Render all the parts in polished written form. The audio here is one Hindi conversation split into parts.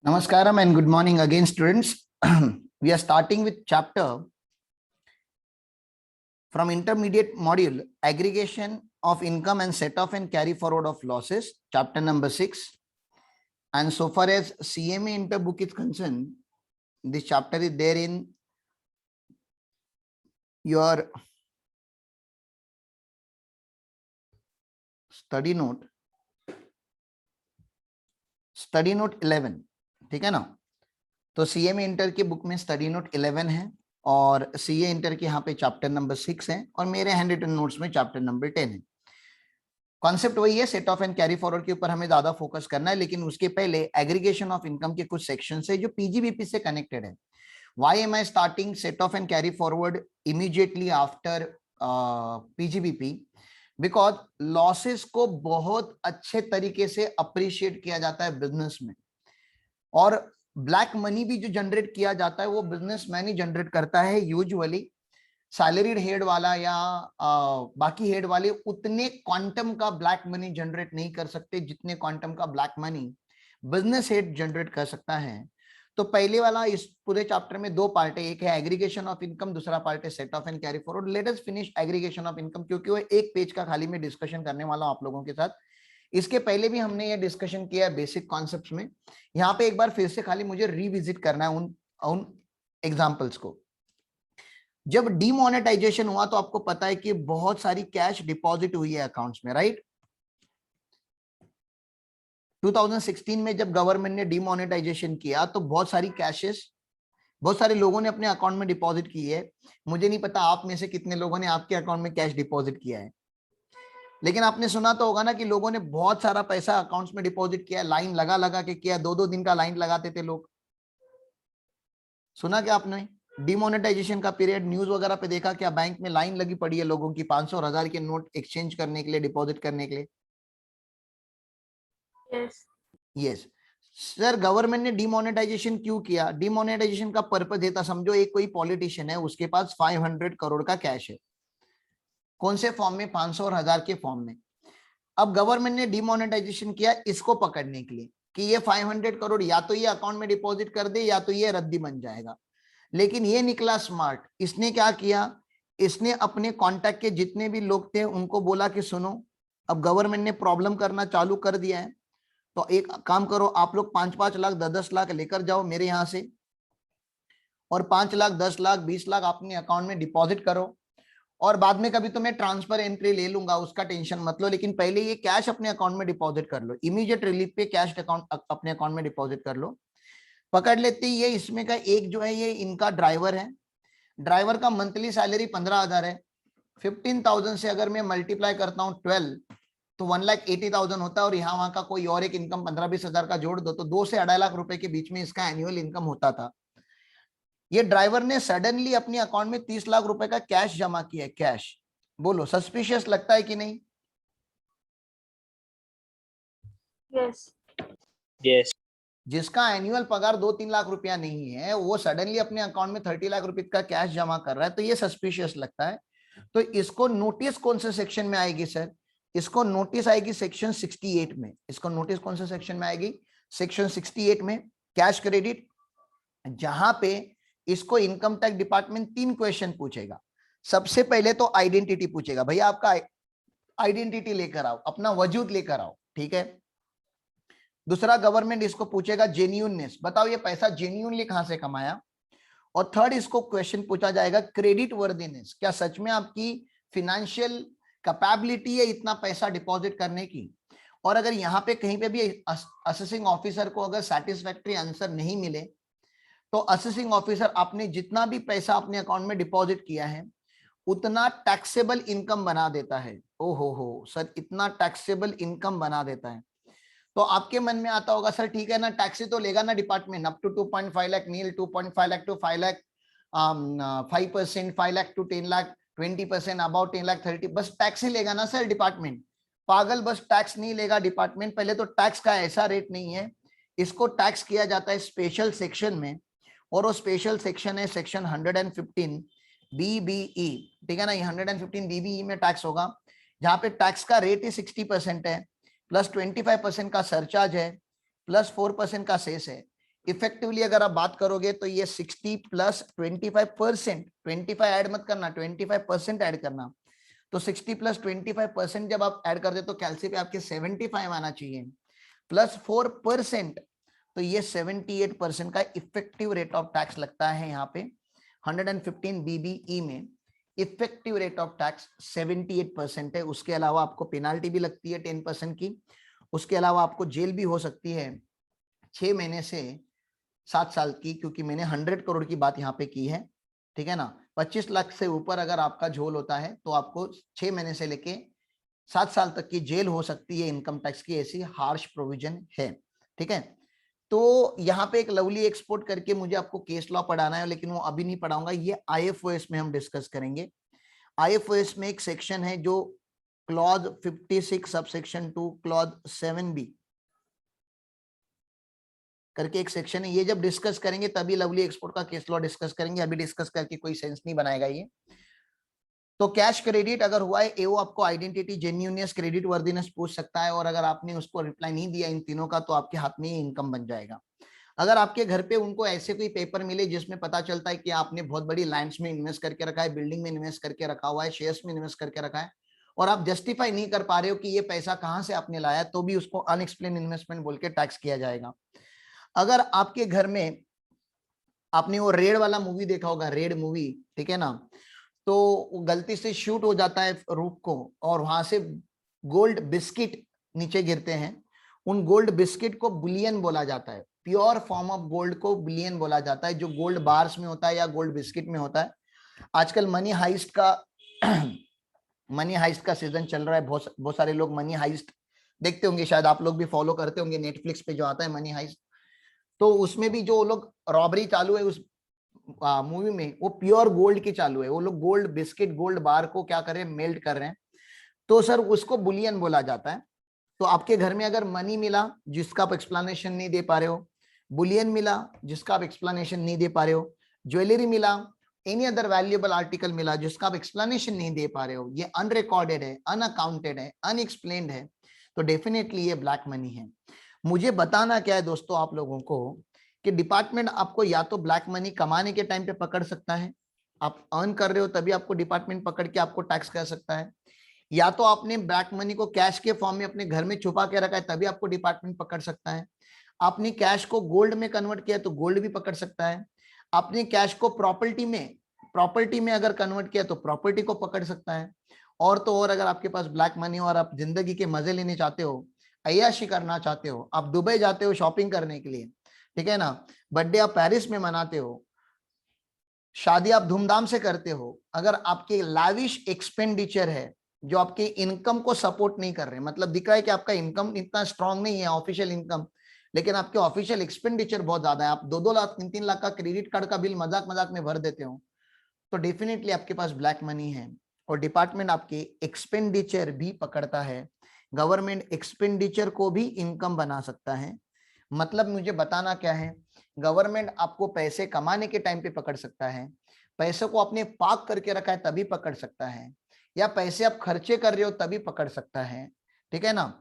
Namaskaram and good morning again, students. We are starting with chapter from intermediate module, aggregation of income and set off and carry forward of losses, chapter number 6. And so far as CMA Inter book is concerned, this chapter is there in your study note 11, ठीक है ना। तो सीएमए इंटर की बुक में स्टडी नोट 11 है और सीए इंटर के यहाँ पे चैप्टर नंबर 6 है और मेरे हैंड रिटन नोट्स में चैप्टर नंबर 10 है। कॉन्सेप्ट वही है, set of and carry forward के ऊपर हमें ज्यादा फोकस करना है, लेकिन उसके पहले एग्रीगेशन ऑफ इनकम के कुछ सेक्शन है जो पीजीबीपी से कनेक्टेड है। Why am I starting set of and carry forward immediately after PGBP? Because losses को बहुत अच्छे तरीके से अप्रिशिएट किया जाता है बिजनेस में, और ब्लैक मनी भी जो जनरेट किया जाता है वो बिजनेसमैन ही जनरेट करता है। यूजुअली सैलरीड हेड वाला या बाकी हेड वाले उतने क्वांटम का ब्लैक मनी जनरेट नहीं कर सकते जितने क्वांटम का black money business head generate कर सकता है। तो पहले वाला इस पूरे चैप्टर में दो पार्ट है, एक है एग्रीगेशन ऑफ इनकम, दूसरा पार्ट है set of and carry forward. Let us finish aggregation of income, क्योंकि वो एक पेज का खाली मैं डिस्कशन करने वाला हूं आप लोगों के साथ। इसके पहले भी हमने ये डिस्कशन किया है बेसिक कॉन्सेप्ट्स में। यहाँ पे एक बार फिर से खाली मुझे रिविजिट करना है उन एग्जांपल्स को। जब डीमोनेटाइजेशन हुआ तो आपको पता है कि बहुत सारी कैश डिपॉजिट हुई है अकाउंट्स में, राइट। 2016 में जब गवर्नमेंट ने डीमोनेटाइजेशन किया तो बहुत सारी कैशेस बहुत सारे लोगों ने अपने अकाउंट में डिपॉजिट की है। मुझे नहीं पता आप में से कितने लोगों ने आपके अकाउंट में कैश डिपॉजिट किया है, लेकिन आपने सुना तो होगा ना कि लोगों ने बहुत सारा पैसा अकाउंट्स में डिपॉजिट किया, लाइन लगा लगा के किया, 2-2 दिन का लाइन लगाते थे लोग। सुना क्या आपने? डिमोनेटाइजेशन का पीरियड न्यूज वगैरह पे देखा क्या? बैंक में लाइन लगी पड़ी है लोगों की 500 और 1000 के नोट एक्सचेंज करने के लिए, डिपॉजिट करने के लिए। यस सर, गवर्नमेंट ने डिमोनेटाइजेशन क्यों किया? डिमोनेटाइजेशन का पर्पस ये था, समझो एक कोई पॉलिटिशियन है, उसके पास 500 करोड़ का कैश है। कौन से फॉर्म में? 500 और 1000 के फॉर्म में। अब गवर्नमेंट ने डिमोनेटाइजेशन किया इसको पकड़ने के लिए कि ये 500 करोड़ या तो ये अकाउंट में डिपॉजिट कर दे या तो ये रद्दी बन जाएगा। लेकिन ये निकला स्मार्ट, इसने क्या किया, इसने अपने कांटेक्ट के जितने भी लोग थे उनको बोला कि सुनो, अब गवर्नमेंट ने प्रॉब्लम करना चालू कर दिया है, तो एक काम करो, आप लोग 5-5 लाख 10-10 लाख लेकर जाओ मेरे यहां से, और 5 लाख 10 लाख 20 लाख अपने अकाउंट में डिपॉजिट करो, और बाद में कभी तो मैं ट्रांसफर एंट्री ले लूंगा, उसका टेंशन मत लो, लेकिन पहले ये कैश अपने अकाउंट में डिपॉजिट कर लो, इमीडिएट रिलीफ पे कैश अकाउंट अपने अकाउंट में डिपॉजिट कर लो। पकड़ लेते ही ये इसमें का एक जो है ये इनका ड्राइवर है, ड्राइवर का मंथली सैलरी 15,000 है। 15,000 से अगर मैं मल्टीप्लाई करता हूँ 12 तो 1,80,000 होता है, और यहाँ वहां का कोई और एक इनकम 15-20 हजार का जोड़ दो तो 2 से 2.5 लाख रुपए के बीच में इसका एनुअल इनकम होता था। ये ड्राइवर ने सडनली अपने अकाउंट में 30 लाख रुपए का कैश जमा किया है, कैश। बोलो सस्पिशियस लगता है कि नहीं? Yes yes. जिसका एनुअल पगार 2-3 लाख रुपया नहीं है वो सडनली अपने अकाउंट में 30 लाख रुपए का कैश जमा कर रहा है, तो ये सस्पिशियस लगता है। तो इसको नोटिस कौन से सेक्शन में आएगी सर? इसको नोटिस आएगी सेक्शन 68 में। इसको नोटिस कौन से सेक्शन में आएगी? सेक्शन 68 में, कैश क्रेडिट, जहां पे इसको इनकम टैक्स डिपार्टमेंट 3 क्वेश्चन पूछेगा। सबसे पहले तो आइडेंटिटी पूछेगा, भैया आपका आइडेंटिटी लेकर आओ, अपना वजूद लेकर आओ, ठीक है। दूसरा गवर्नमेंट इसको पूछेगा जेन्यूननेस, बताओ ये पैसा जेन्यूनली कहां से कमाया। और थर्ड इसको क्वेश्चन पूछा जाएगा क्रेडिट वर्दीनेस, क्या सच में आपकी फिनेंशियल कैपेबिलिटी है इतना पैसा डिपॉजिट करने की। और अगर यहाँ पे कहीं पे भी असेसिंग ऑफिसर को अगर सेटिस्फैक्टरी आंसर नहीं मिले तो असेसिंग ऑफिसर आपने जितना भी पैसा अपने अकाउंट में डिपॉजिट किया है उतना टैक्सेबल इनकम बना देता है। ओहो हो सर, इतना टैक्सेबल इनकम बना देता है। तो आपके मन में आता होगा सर ठीक है ना, टैक्स तो लेगा ना department, up to 2.5 lakh nil, 2.5 lakh to 5 lakh 5%, 5 lakh to 10 lakh 20%, about 10 lakh 30, बस टैक्स ही लेगा ना सर डिपार्टमेंट। पागल, बस टैक्स नहीं लेगा डिपार्टमेंट। पहले तो टैक्स का ऐसा रेट नहीं है, इसको टैक्स किया जाता है स्पेशल सेक्शन में, और वो स्पेशल सेक्शन है सेक्शन 115 BBE, ठीक है ना। ये 115 BBE में टैक्स होगा, जहां पे टैक्स का रेट ही 60% है, प्लस 25% का सरचार्ज है, प्लस 4% का सेस है। इफेक्टिवली अगर आप बात करोगे तो ये 60 प्लस 25%, 25 ऐड मत करना, 25% ऐड करना। तो 60 प्लस 25% जब आप ऐड कर दे तो कैलसी पे आपके 75 आना चाहिए, प्लस 4%, तो ये 78% का इफेक्टिव रेट ऑफ टैक्स लगता है यहाँ पे 115 BBE में। इफेक्टिव रेट ऑफ टैक्स 78% है। उसके अलावा आपको पेनाल्टी भी लगती है 10% की। उसके अलावा आपको जेल भी हो सकती है 6 महीने से 7 साल की, क्योंकि मैंने 100 करोड़ की बात यहाँ पे की है, ठीक है ना। 25 लाख से ऊपर अगर आपका झोल होता है तो आपको 6 महीने से लेके 7 साल तक की जेल हो सकती है। इनकम टैक्स की ऐसी हार्श प्रोविजन है, ठीक है। तो यहाँ पे एक लवली एक्सपोर्ट करके मुझे आपको केस लॉ पढ़ाना है, लेकिन वो अभी नहीं पढ़ाऊंगा, ये IFOS में हम डिस्कस करेंगे। IFOS में एक सेक्शन है जो क्लॉज 56 सबसेक्शन 2 क्लॉज 7B करके एक सेक्शन है। ये जब डिस्कस करेंगे तभी लवली एक्सपोर्ट का केस लॉ डिस्कस करेंगे, अभी डिस्कस करके कोई सेंस नहीं बनाएगा ये। तो कैश क्रेडिट अगर हुआ है, एओ आपको आइडेंटिटी जेन्युइननेस क्रेडिट वर्दीनेस पूछ सकता है, और अगर आपने उसको रिप्लाई नहीं दिया इन तीनों का तो आपके हाथ में ही इनकम बन जाएगा। अगर आपके घर पे उनको ऐसे कोई पेपर मिले जिसमें पता चलता है कि आपने बहुत बड़ी लैंड्स में इन्वेस्ट करके रखा है, बिल्डिंग में इन्वेस्ट करके रखा हुआ है, शेयर्स में इन्वेस्ट करके रखा है, और आप जस्टिफाई नहीं कर पा रहे हो कि ये पैसा कहां से आपने लाया, तो भी उसको अनएक्सप्लेन इन्वेस्टमेंट बोल के टैक्स किया जाएगा। अगर आपके घर में आपने वो रेड वाला मूवी देखा होगा, रेड मूवी, ठीक है ना, तो गलती से शूट हो जाता है रूफ को और वहां से गोल्ड बिस्किट नीचे गिरते हैं, उन गोल्ड बिस्किट को बुलियन बोला जाता है। प्योर फॉर्म ऑफ गोल्ड को बुलियन बोला जाता है, जो गोल्ड बार्स में होता है या गोल्ड बिस्किट में होता है। आजकल मनी हाइस्ट का मनी हाइस्ट का सीजन चल रहा है, बहुत सारे लोग मनी हाइस्ट देखते होंगे, शायद आप लोग भी फॉलो करते होंगे, नेटफ्लिक्स पे जो आता है मनी हाइस्ट। तो उसमें भी जो लोग रॉबरी चालू है उस मूवी में, वो प्योर गोल्ड की चालू है। वो लोग गोल्ड बिस्किट गोल्ड बार को क्या कर रहे हैं, मेल्ट कर रहे हैं, तो सर उसको बुलियन बोला जाता है। तो आपके घर में अगर मनी मिला जिसका आप एक्सप्लेनेशन नहीं दे पा रहे हो, बुलियन मिला जिसका आप एक्सप्लेनेशन नहीं दे पा रहे हो, ज्वेलरी मिला, एनी अदर वैल्यूएबल आर्टिकल मिला जिसका आप एक्सप्लेनेशन नहीं दे पा रहे हो, ये अनरिकॉर्डेड है, अनअकाउंटेड है, अनएक्सप्लेन्ड है, तो डेफिनेटली ये ब्लैक मनी है। मुझे बताना क्या है दोस्तों आप लोगों को कि डिपार्टमेंट आपको या तो ब्लैक मनी कमाने के टाइम पे पकड़ सकता है, आप अर्न कर रहे हो तभी आपको डिपार्टमेंट पकड़ के आपको टैक्स कर सकता है, या तो आपने ब्लैक मनी को कैश के फॉर्म में अपने घर में छुपा के रखा है तभी आपको डिपार्टमेंट पकड़ सकता है, आपने कैश को गोल्ड में कन्वर्ट किया तो गोल्ड भी पकड़ सकता है, आपने कैश को प्रॉपर्टी में अगर कन्वर्ट किया तो प्रॉपर्टी को पकड़ सकता है। और तो और अगर आपके पास ब्लैक मनी और आप जिंदगी के मजे लेने चाहते हो, अय्याशी करना चाहते हो, आप दुबई जाते हो शॉपिंग करने के लिए, ठीक है ना, बर्थडे आप पेरिस में मनाते हो, शादी आप धूमधाम से करते हो, अगर आपके लाविश एक्सपेंडिचर है जो आपके इनकम को सपोर्ट नहीं कर रहे, मतलब दिख रहा है कि आपका इनकम इतना स्ट्रांग नहीं है ऑफिशियल इनकम, लेकिन आपके ऑफिशियल एक्सपेंडिचर बहुत ज्यादा है, आप 2-2 लाख 3-3 लाख का क्रेडिट कार्ड का बिल मजाक मजाक में भर देते हो, तो डेफिनेटली आपके पास ब्लैक मनी है। और डिपार्टमेंट आपके एक्सपेंडिचर भी पकड़ता है, गवर्नमेंट एक्सपेंडिचर को भी इनकम बना सकता है। मतलब मुझे बताना क्या है, गवर्नमेंट आपको पैसे कमाने के टाइम पे पकड़ सकता है, पैसे को आपने पार्क करके रखा है तभी पकड़ सकता है, या पैसे आप खर्चे कर रहे हो तभी पकड़ सकता है, ठीक है ना।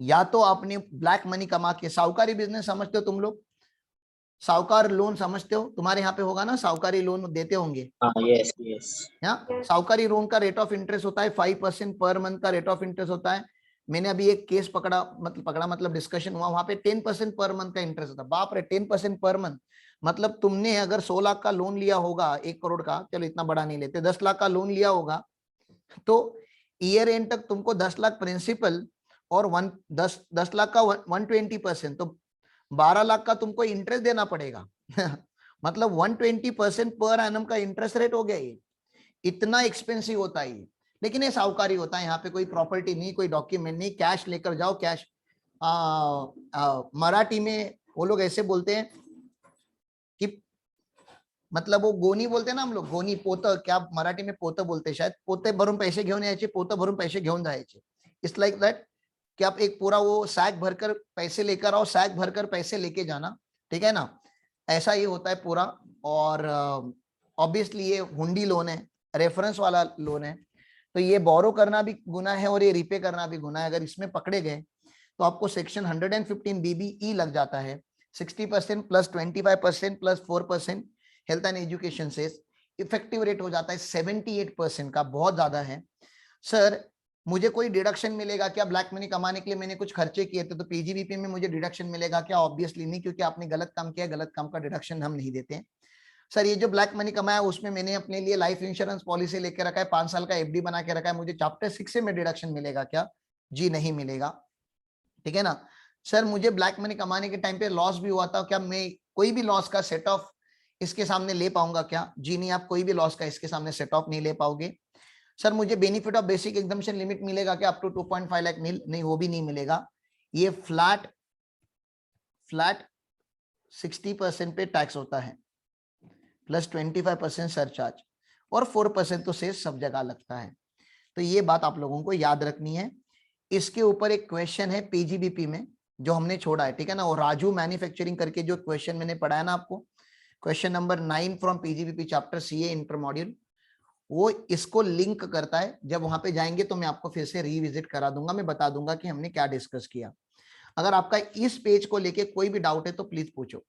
या तो आपने ब्लैक मनी कमा के, साहूकारी बिजनेस समझते हो तुम लोग, साहूकार लोन समझते हो, तुम्हारे यहाँ पे होगा ना, साहूकारी लोन देते होंगे। Yes yes. साहूकारी लोन का रेट ऑफ इंटरेस्ट होता है 5% पर मंथ का रेट ऑफ इंटरेस्ट होता है। मैंने अभी एक केस पकड़ा मतलब डिस्कशन हुआ, वहां पे 10% पर मंथ का इंटरेस्ट होता है। बाप रे, 10% पर मंथ, मतलब तुमने अगर 100 लाख का लोन लिया होगा, 1 करोड़ का, चलो इतना बड़ा नहीं लेते, 10 लाख का लोन लिया होगा, तो ईयर एंड तक तुमको 10 लाख प्रिंसिपल और 10 लाख का 120%, तो 12 लाख का तुमको इंटरेस्ट देना पड़ेगा मतलब 120% पर एनम का इंटरेस्ट रेट हो गया ये, इतना एक्सपेंसिव होता है ये। लेकिन ये साहूकारी होता है, यहाँ पे कोई प्रॉपर्टी नहीं, कोई डॉक्यूमेंट नहीं, कैश लेकर जाओ, कैश। मराठी में वो लोग ऐसे बोलते हैं कि, मतलब वो गोनी बोलते हैं ना हम लोग, गोनी पोत, क्या मराठी में पोत बोलते शायद, पोते भरून पैसे घेऊन यायचे, पोत भरून पैसे घेऊन जायचे, इट्स लाइक दैट, कि आप एक पूरा वो सैक भरकर पैसे लेकर आओ, सैक भरकर पैसे लेके जाना, ठीक है ना, ऐसा ही होता है पूरा। और ऑब्वियसली ये हुंडी लोन है, रेफरेंस वाला लोन है, तो ये बोरो करना भी गुनाह है और ये रिपे करना भी गुनाह है। अगर इसमें पकड़े गए तो आपको सेक्शन 115 BBE लग जाता है, 60% plus 25% plus 4% health and education से इफेक्टिव रेट हो जाता है 78% का, बहुत ज्यादा है। सर मुझे कोई डिडक्शन मिलेगा क्या? ब्लैक मनी कमाने के लिए मैंने कुछ खर्चे किए थे तो पीजीबीपी में मुझे डिडक्शन मिलेगा क्या? ऑब्वियसली नहीं, क्योंकि आपने गलत काम किया, गलत काम का डिडक्शन हम नहीं देते हैं। सर ये जो ब्लैक मनी कमाया उसमें मैंने अपने लिए लाइफ इंश्योरेंस पॉलिसी लेके रखा है, 5 साल का एफडी बना के रखा है, मुझे चैप्टर 6 से में डिडक्शन मिलेगा क्या? जी नहीं मिलेगा, ठीक है ना। सर मुझे ब्लैक मनी कमाने के टाइम पे लॉस भी हुआ था, क्या मैं कोई भी लॉस का सेट ऑफ इसके सामने ले पाऊंगा क्या? जी नहीं, आप कोई भी लॉस का इसके सामने सेट ऑफ नहीं ले पाओगे। सर मुझे benefit of basic exemption limit मिलेगा क्या? अप टू 2.5 लाख मिल नहीं, वो भी नहीं मिलेगा। ये फ्लैट 60% पे टैक्स होता है प्लस 25% सरचार्ज और 4% तो शेष सब जगह लगता है। तो ये बात आप लोगों को याद रखनी है। इसके ऊपर एक क्वेश्चन है पीजीबीपी में जो हमने छोड़ा है, ठीक है ना, और राजू मैन्युफैक्चरिंग करके जो क्वेश्चन मैंने पढ़ाया ना आपको, question number 9 from PGBP chapter CA inter module, वो इसको लिंक करता है। जब वहां पे जाएंगे तो मैं आपको फिर से रिविजिट करा दूंगा, मैं बता दूंगा कि हमने क्या डिस्कस किया। अगर आपका इस पेज को लेके कोई भी डाउट है तो प्लीज पूछो।